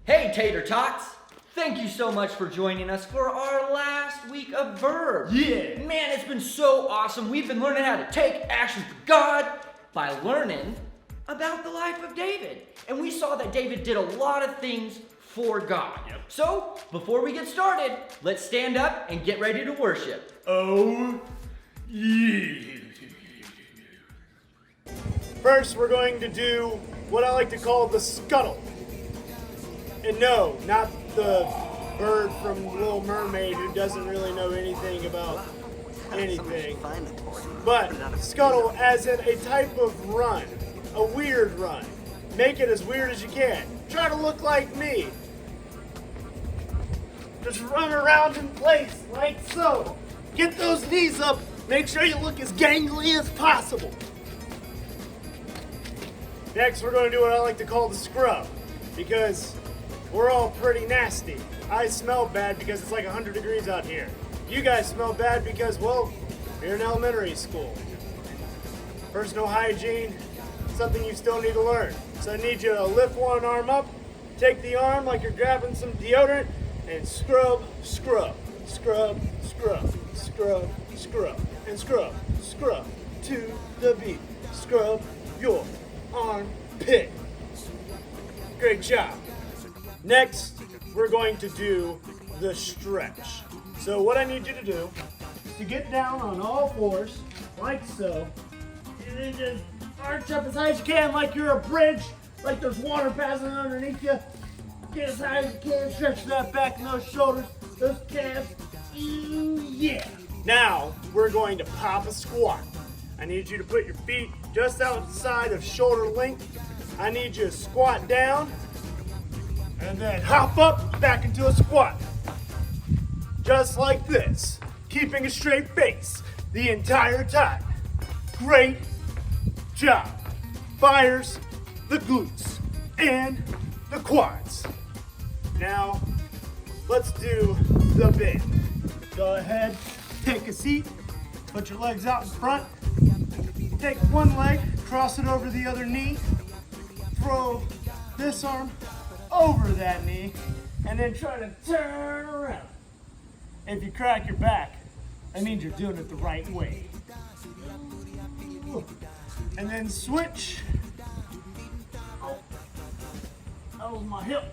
Hey Tater Tots! Thank you so much for joining us for our last week of VERB. Yeah! Man, it's been so awesome. We've been learning how to take action for God by learning about the life of David. And we saw that David did a lot of things for God. Yep. So, before we get started, let's stand up and get ready to worship. Oh, yeah. First, we're going to do what I like to call the scuttle. And no, not the bird from Little Mermaid who doesn't really know anything about anything. But scuttle as in a type of run, a weird run. Make it as weird as you can. Try to look like me. Just run around in place like so. Get those knees up. Make sure you look as gangly as possible. Next, we're going to do what I like to call the scrub, because we're all pretty nasty. I smell bad because it's like 100 degrees out here. You guys smell bad because, well, you're in elementary school. Personal hygiene, something you still need to learn. So I need you to lift one arm up, take the arm like you're grabbing some deodorant, and scrub, scrub, scrub, scrub, scrub, scrub, and scrub, scrub to the beat. Scrub your armpit. Great job. Next, we're going to do the stretch. So what I need you to do is to get down on all fours, like so, and then just arch up as high as you can like you're a bridge, like there's water passing underneath you. Get as high as you can, stretch that back and those shoulders, those calves. Yeah. Now, we're going to pop a squat. I need you to put your feet just outside of shoulder length. I need you to squat down and then hop up back into a squat. Just like this, keeping a straight face the entire time. Great job. Fires the glutes and the quads. Now, let's do the bend. Go ahead, take a seat, put your legs out in front. Take one leg, cross it over the other knee, throw this arm over that knee, and then try to turn around. If you crack your back, that means you're doing it the right way. And then switch. Oh, that was my hip.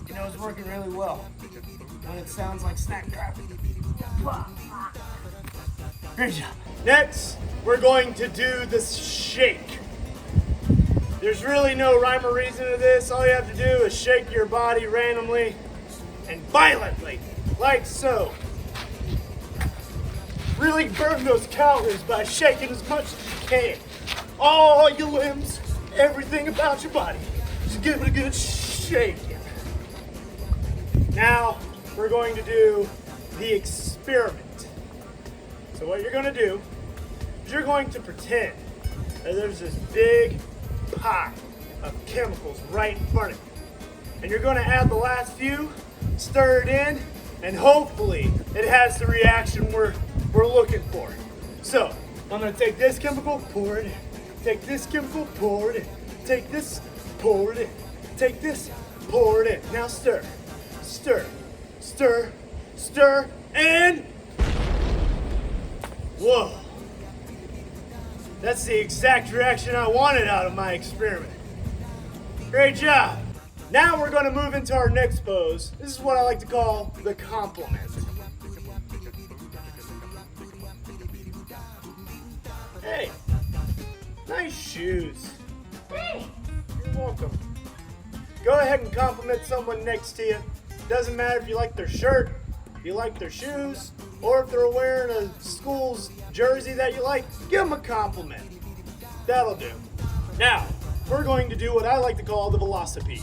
You know, it's working really well when it sounds like snack traffic. Great job. Next, we're going to do the shake. There's really no rhyme or reason to this. All you have to do is shake your body randomly and violently, like so. Really burn those calories by shaking as much as you can. All your limbs, everything about your body. Just give it a good shake. Now, we're going to do the experiment. So what you're gonna do is you're going to pretend that there's this big pie of chemicals right in front of you. And you're gonna add the last few, stir it in, and hopefully it has the reaction we're looking for. So, I'm gonna take this chemical, pour it in. Take this chemical, pour it in. Take this, pour it in. Take this, pour it in. Now stir, stir, stir, stir, and whoa. That's the exact reaction I wanted out of my experiment. Great job. Now we're going to move into our next pose. This is what I like to call the compliment. Hey, nice shoes. Thanks. You're welcome. Go ahead and compliment someone next to you. Doesn't matter if you like their shirt, if you like their shoes, or if they're wearing a school's jersey that you like, give them a compliment. That'll do. Now, we're going to do what I like to call the velocipede.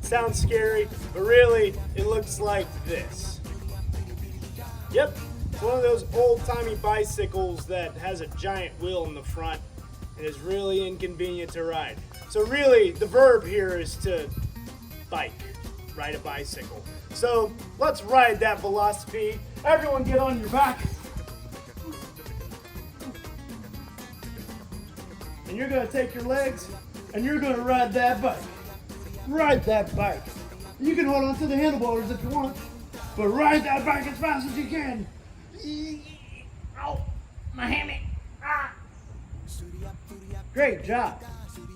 Sounds scary, but really, it looks like this. Yep, it's one of those old-timey bicycles that has a giant wheel in the front and is really inconvenient to ride. So really, the verb here is to bike, ride a bicycle. So let's ride that velocipede. Everyone get on your back. And you're gonna take your legs and you're gonna ride that bike. ride that bike. You can hold on to the handlebars if you want, but ride that bike as fast as you can. Ow, my hammy. Ah. Great job.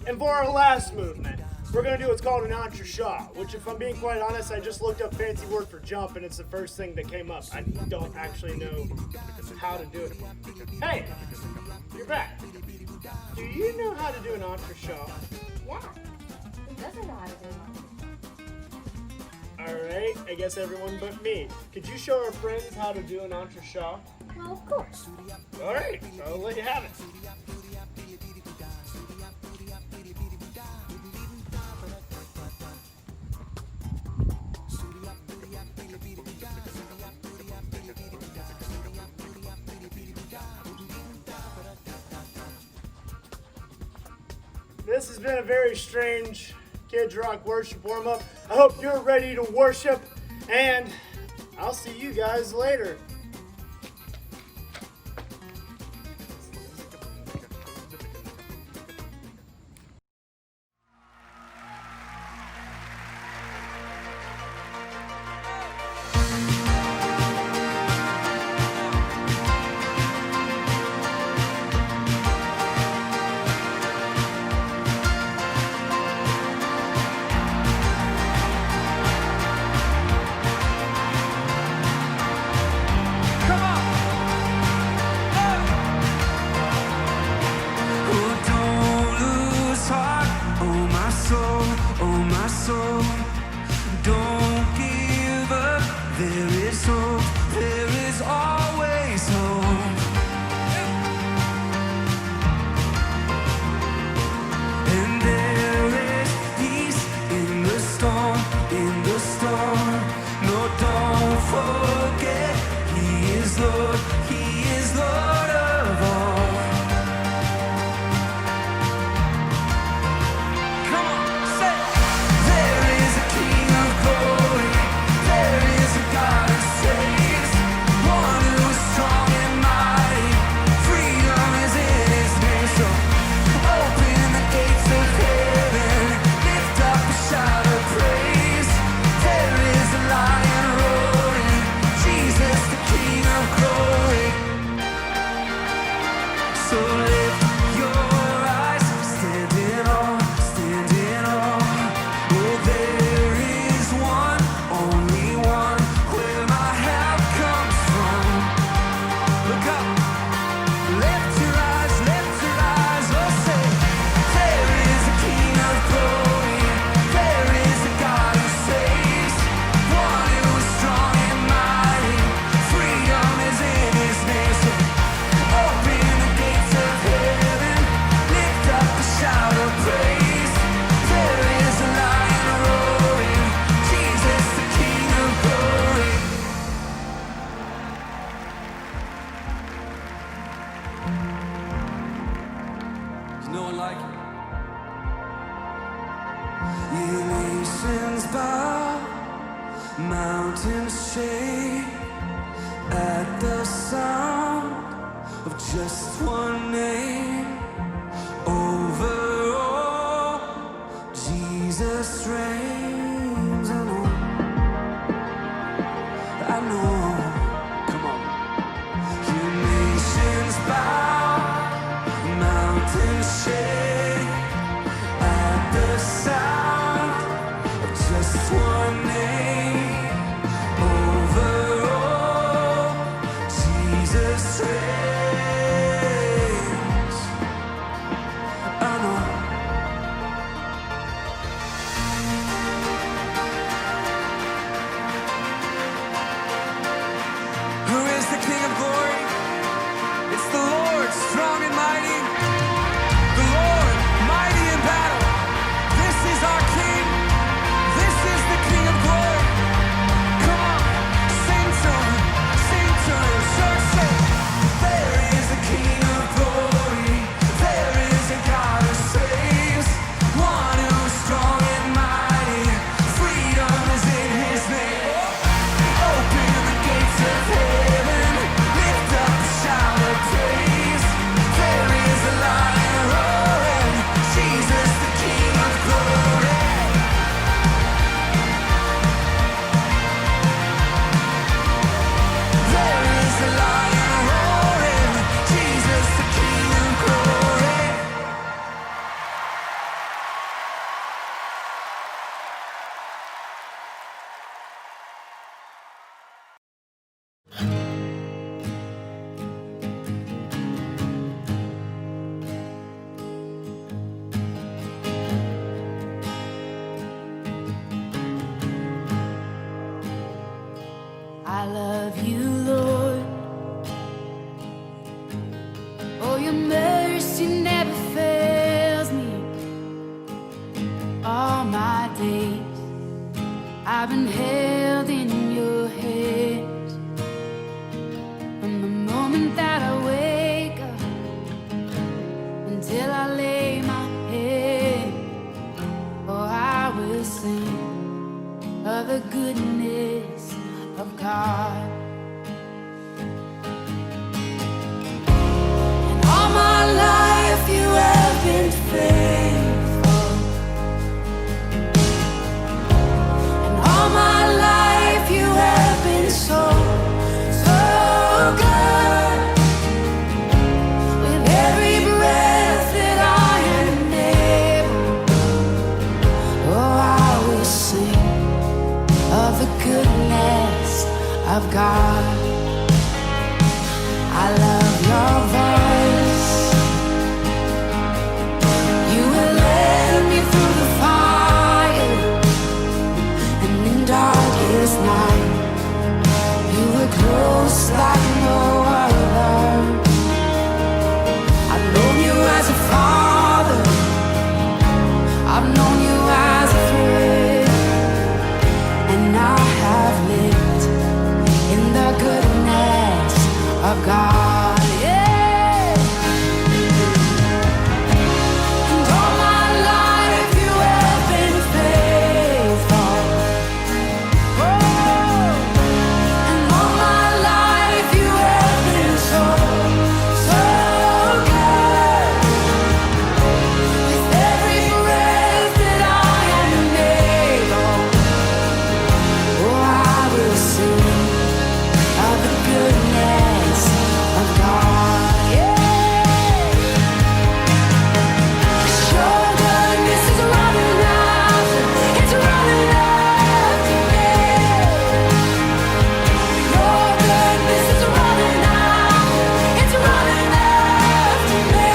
And for our last movement, we're going to do what's called an entrechat, which, if I'm being quite honest, I just looked up fancy word for jump, and it's the first thing that came up. I don't actually know how to do it. Hey, you're back. Do you know how to do an entrechat? Yeah. Who doesn't know how to do it? Alright, I guess everyone but me. Could you show our friends how to do an entrechat? Well, of course. Alright, I'll let you have it. This has been a very strange Kids Rock worship warm-up. I hope you're ready to worship, and I'll see you guys later. Nations bow, mountains shake at the sound of just one name. Over all, Jesus reigns. I know. Come on. Your nations bow, mountains shake at the sound of just one name. Over all, Jesus reigns. I know. my days I've been held in your hands. From the moment that I wake up until I lay my head, oh, I will sing of the goodness of God. And all my life you have been faithful. And all my life you have been so, so good. With every breath that I am able, oh, I will sing of the goodness of God. I love your voice. You will lead me through the fire, and in darkest night, you were close like no other. I've known you as a father, I've known you as a friend, and I have lived in the goodness of God, yeah. And all my life you have been faithful. Oh, and all my life you have been so, so good. With every breath that I am able, oh, I will sing of the goodness of God, yeah. 'Cause your goodness is running after, it's running after me. Your goodness is running after, it's running after me.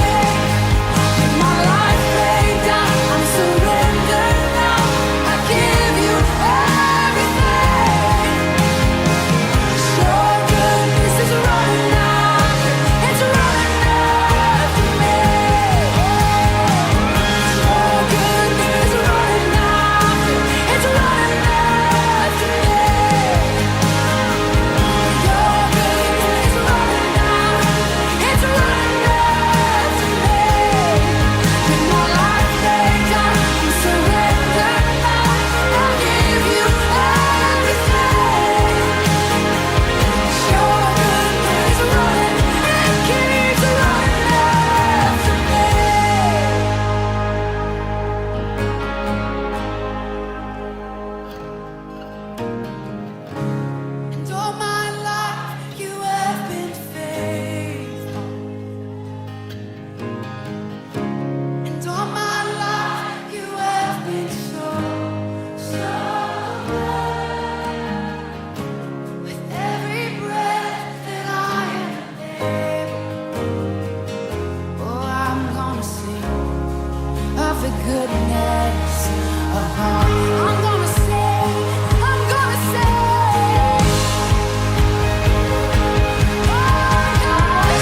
With my life laid down, I'm surrendered now. I give you everything. 'Cause your goodness is running after, it's running after me. Your goodness is running after, it's running after me. Your goodness is running after, it's running after me. With my life laid down, I'm surrendered now. I give you everything. Your goodness is running and keeps running after me. And all my life you have been faithful. And all my life you have been so, so good. With every breath that I am able, oh, I'm gonna sing of the goodness of God. I'm gonna sing, I'm gonna sing. Oh, God,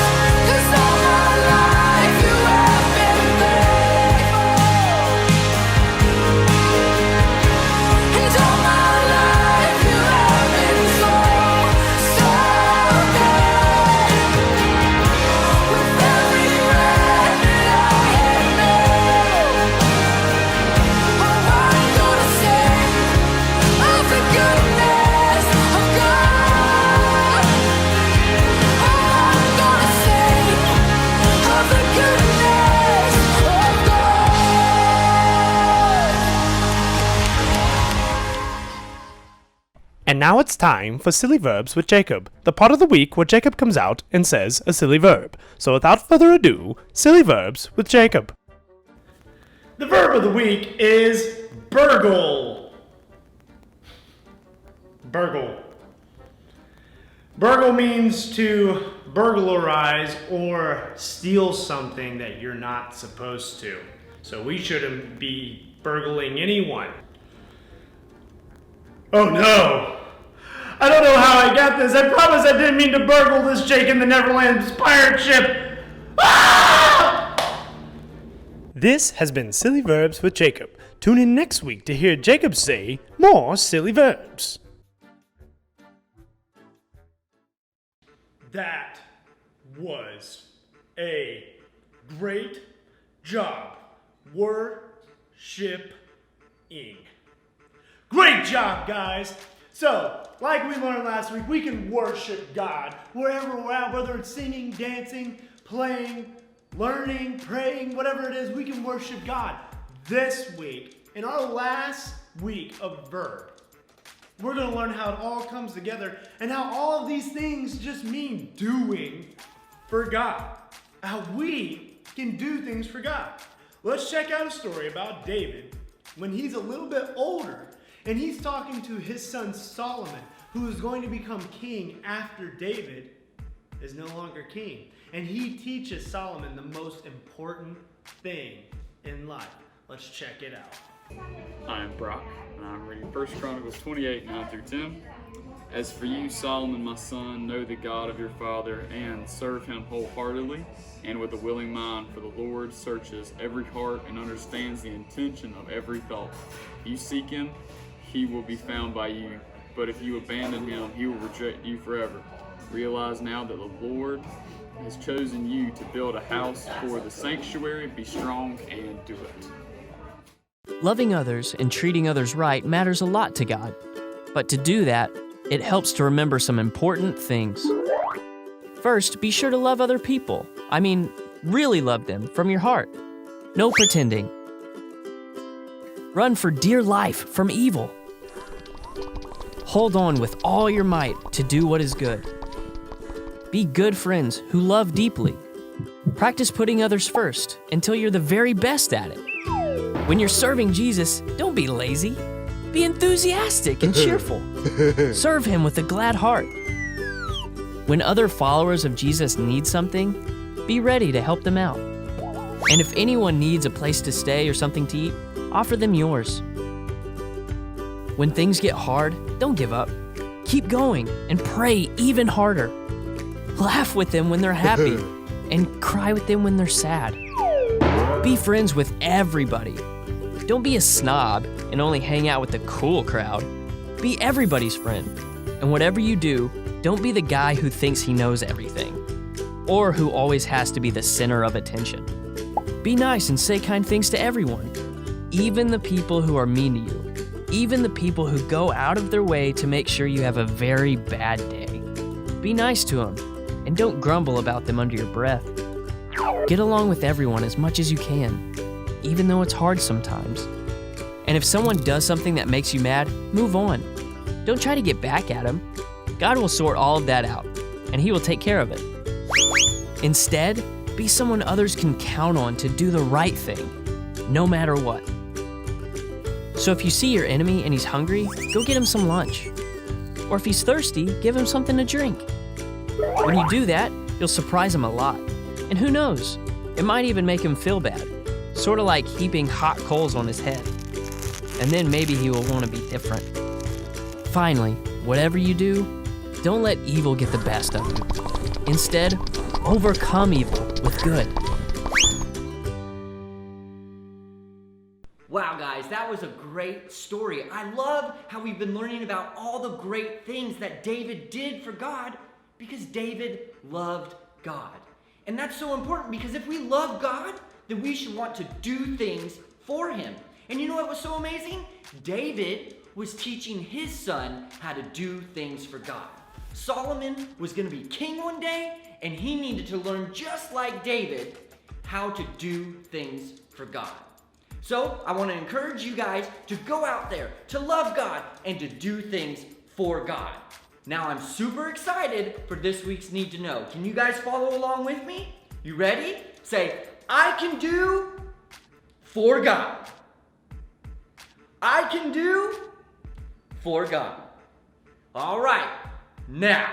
'cause all my life you have been faithful. And all my life you have been so, so good. With every breath that I am able, oh, I'm gonna sing of the goodness of God. Oh, I'm gonna sing of the goodness of God. And now it's time for Silly Verbs with Jacob, the part of the week where Jacob comes out and says a silly verb. So without further ado, Silly Verbs with Jacob. The verb of the week is burgle. Burgle. Burgle means to burglarize or steal something that you're not supposed to. So we shouldn't be burgling anyone. Oh no! I don't know how I got this. I promise I didn't mean to burgle this Jake in the Neverland's pirate ship. Ah! This has been Silly Verbs with Jacob. Tune in next week to hear Jacob say more silly verbs. That was a great job worshiping. Great job, guys! So, like we learned last week, we can worship God wherever we're at, whether it's singing, dancing, playing, learning, praying, whatever it is, we can worship God. This week, in our last week of Verb, we're going to learn how it all comes together and how all of these things just mean doing for God. How we can do things for God. Let's check out a story about David when he's a little bit older and he's talking to his son Solomon, who is going to become king after David is no longer king. And he teaches Solomon the most important thing in life. Let's check it out. I am Brock, and I'm reading 1 Chronicles 28, 9 through 10. As for you, Solomon, my son, know the God of your father, and serve him wholeheartedly and with a willing mind, for the Lord searches every heart and understands the intention of every thought. If you seek him, he will be found by you, but if you abandon him, he will reject you forever. Realize now that the Lord has chosen you to build a house for the sanctuary. Be strong and do it. Loving others and treating others right matters a lot to God. But to do that, it helps to remember some important things. First, be sure to love other people. I mean, really love them from your heart. No pretending. Run for dear life from evil. Hold on with all your might to do what is good. Be good friends who love deeply. Practice putting others first until you're the very best at it. When you're serving Jesus, don't be lazy. Be enthusiastic and cheerful. Serve him with a glad heart. When other followers of Jesus need something, be ready to help them out. And if anyone needs a place to stay or something to eat, offer them yours. When things get hard, don't give up. Keep going and pray even harder. Laugh with them when they're happy and cry with them when they're sad. Be friends with everybody. Don't be a snob and only hang out with the cool crowd. Be everybody's friend. And whatever you do, don't be the guy who thinks he knows everything, or who always has to be the center of attention. Be nice and say kind things to everyone, even the people who are mean to you, even the people who go out of their way to make sure you have a very bad day. Be nice to them, and don't grumble about them under your breath. Get along with everyone as much as you can, even though it's hard sometimes. And if someone does something that makes you mad, move on. Don't try to get back at them. God will sort all of that out, and he will take care of it. Instead, be someone others can count on to do the right thing, no matter what. So if you see your enemy and he's hungry, go get him some lunch. Or if he's thirsty, give him something to drink. When you do that, you'll surprise him a lot. And who knows, it might even make him feel bad, sort of like heaping hot coals on his head. And then maybe he will want to be different. Finally, whatever you do, don't let evil get the best of you. Instead, overcome evil with good. Wow, guys, that was a great story. I love how we've been learning about all the great things that David did for God because David loved God. And that's so important because if we love God, then we should want to do things for him. And you know what was so amazing? David was teaching his son how to do things for God. Solomon was going to be king one day, and he needed to learn, just like David, how to do things for God. So I want to encourage you guys to go out there, to love God, and to do things for God. Now I'm super excited for this week's Need to Know. Can you guys follow along with me? You ready? Say, I can do for God. I can do for God. All right. Now,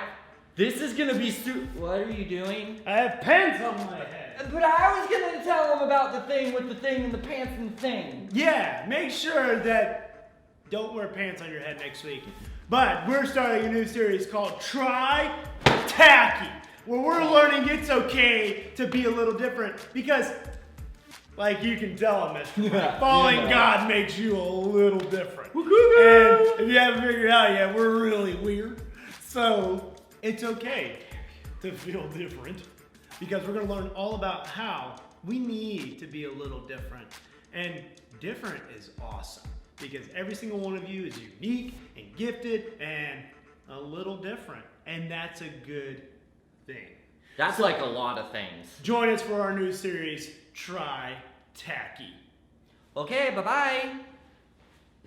this is going to be what are you doing? I have pants on my head. But I was going to tell them about the thing with the thing and the pants and the thing. Yeah, make sure that don't wear pants on your head next week. But we're starting a new series called Try Tacky, where we're learning it's okay to be a little different because Like you can tell him, Mr. Frank, following God makes you a little different. And if you haven't figured it out yet, we're really weird. So it's okay to feel different because we're going to learn all about how we need to be a little different. And different is awesome because every single one of you is unique and gifted and a little different. And that's a good thing. That's like a lot of things. Join us for our new series, Try Tacky. Okay, bye-bye.